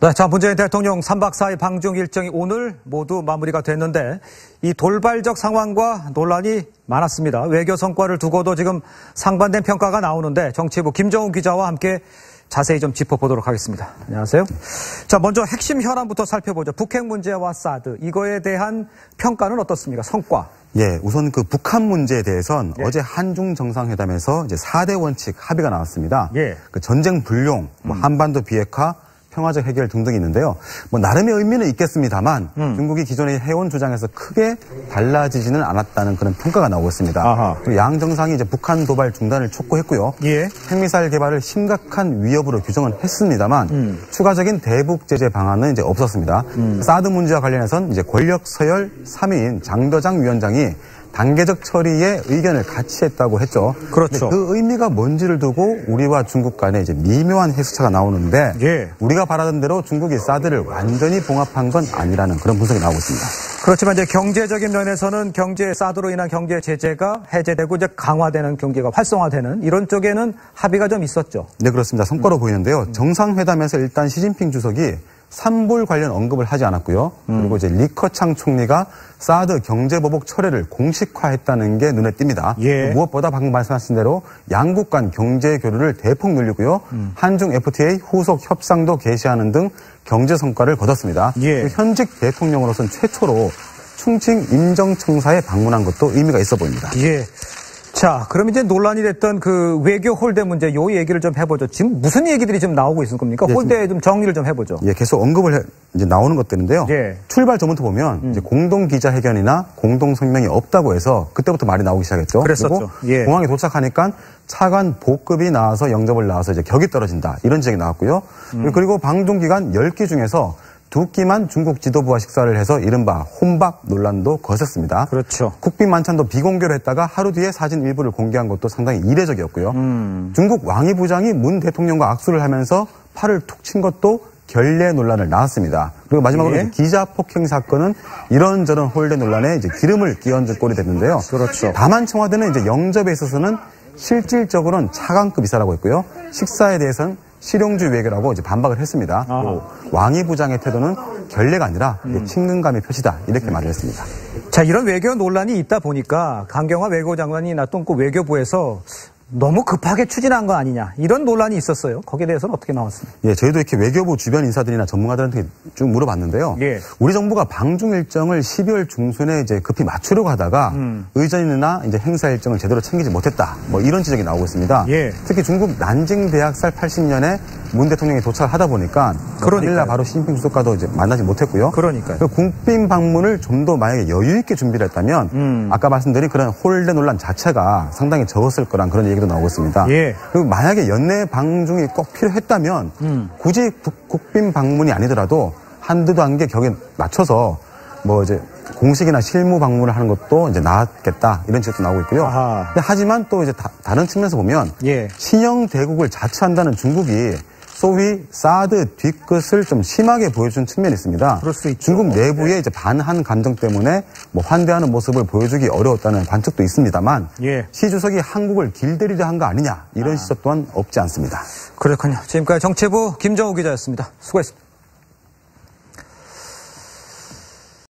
네, 자, 문재인 대통령 3박 4일 방중 일정이 오늘 모두 마무리가 됐는데 이 돌발적 상황과 논란이 많았습니다. 외교 성과를 두고도 지금 상반된 평가가 나오는데 정치부 김정우 기자와 함께 자세히 좀 짚어보도록 하겠습니다. 안녕하세요. 자, 먼저 핵심 현안부터 살펴보죠. 북핵 문제와 사드, 이거에 대한 평가는 어떻습니까? 성과. 예, 우선 그 북한 문제에 대해선 어제 한중 정상회담에서 이제 4대 원칙 합의가 나왔습니다. 그 전쟁 불용, 한반도 비핵화, 평화적 해결 등등이 있는데요. 뭐 나름의 의미는 있겠습니다만 중국이 기존에 해온 주장에서 크게 달라지지는 않았다는 그런 평가가 나오고 있습니다. 그리고 양 정상이 이제 북한 도발 중단을 촉구했고요. 핵미사일 개발을 심각한 위협으로 규정은 했습니다만 추가적인 대북 제재 방안은 이제 없었습니다. 사드 문제와 관련해서는 이제 권력 서열 3위인 장더장 위원장이 단계적 처리에 의견을 같이 했다고 했죠. 그렇죠. 그 의미가 뭔지를 두고 우리와 중국 간에 이제 미묘한 해수차가 나오는데 우리가 바라던 대로 중국이 사드를 완전히 봉합한 건 아니라는 그런 분석이 나오고 있습니다. 그렇지만 이제 경제적인 면에서는 사드로 인한 경제 제재가 해제되고 이제 강화되는 경제가 활성화되는 이런 쪽에는 합의가 좀 있었죠. 네, 그렇습니다. 성과로 보이는데요. 정상회담에서 일단 시진핑 주석이 산불 관련 언급을 하지 않았고요. 그리고 이제 리커창 총리가 사드 경제보복 철회를 공식화했다는 게 눈에 띕니다. 무엇보다 방금 말씀하신 대로 양국 간 경제 교류를 대폭 늘리고요. 한중 FTA 후속 협상도 개시하는 등 경제 성과를 거뒀습니다. 현직 대통령으로서는 최초로 충칭 임정청사에 방문한 것도 의미가 있어 보입니다. 자, 그럼 이제 논란이 됐던 그 외교 홀대 문제, 요 얘기를 좀 해보죠. 지금 무슨 얘기들이 지금 나오고 있을 겁니까? 홀대 좀 정리를 좀 해보죠. 계속 언급을 이제 나오는 것들인데요. 출발 전부터 보면 이제 공동 기자회견이나 공동 성명이 없다고 해서 그때부터 말이 나오기 시작했죠. 그랬었죠. 그리고 공항에 도착하니까 차관 복급이 나와서 영접을 나와서 이제 격이 떨어진다 이런 지적이 나왔고요. 그리고 방중 기간 10끼 중에서 2끼만 중국 지도부와 식사를 해서 이른바 혼밥 논란도 거셌습니다. 그렇죠. 국빈 만찬도 비공개로 했다가 하루 뒤에 사진 일부를 공개한 것도 상당히 이례적이었고요. 중국 왕이 부장이 문 대통령과 악수를 하면서 팔을 툭 친 것도 결례 논란을 낳았습니다. 그리고 마지막으로 기자 폭행 사건은 이런저런 홀대 논란에 이제 기름을 끼얹은 꼴이 됐는데요. 그렇죠. 다만 청와대는 이제 영접에 있어서는 실질적으로는 차관급 이사라고 했고요. 식사에 대해서는 실용주의 외교라고 이제 반박을 했습니다. 왕이 부장의 태도는 결례가 아니라 친근감의 표시다 이렇게 말을 했습니다. 자, 이런 외교 논란이 있다 보니까 강경화 외교장관이 놨던 그 외교부에서 너무 급하게 추진한 거 아니냐 이런 논란이 있었어요. 거기에 대해서는 어떻게 나왔습니까? 저희도 이렇게 외교부 주변 인사들이나 전문가들한테 쭉 물어봤는데요. 우리 정부가 방중 일정을 12월 중순에 이제 급히 맞추려고 하다가 의전이나 이제 행사 일정을 제대로 챙기지 못했다. 뭐 이런 지적이 나오고 있습니다. 특히 중국 난징 대학살 80년에 문 대통령이 도착을 하다 보니까 그러니까 바로 시진핑 주석과도 이제 만나지 못했고요. 그러니까요. 국빈 방문을 좀 더 만약에 여유 있게 준비를 했다면 아까 말씀드린 그런 홀대 논란 자체가 상당히 적었을 거란 그런 얘기도 나오고 있습니다. 그리고 만약에 연내 방중이 꼭 필요했다면 굳이 국빈 방문이 아니더라도 한두 단계 격에 맞춰서 뭐 이제 공식이나 실무 방문을 하는 것도 이제 나았겠다 이런 지적도 나오고 있고요. 하지만 또 이제 다른 측면에서 보면 신형 대국을 자처한다는 중국이 소위 사드 뒤끝을 좀 심하게 보여준 측면이 있습니다. 그럴 수 있죠. 중국 내부의 이제 반한 감정 때문에 뭐 환대하는 모습을 보여주기 어려웠다는 관측도 있습니다만 시 주석이 한국을 길들이려 한 거 아니냐 이런 시각 또한 없지 않습니다. 그렇군요. 지금까지 정치부 김정우 기자였습니다. 수고했습니다.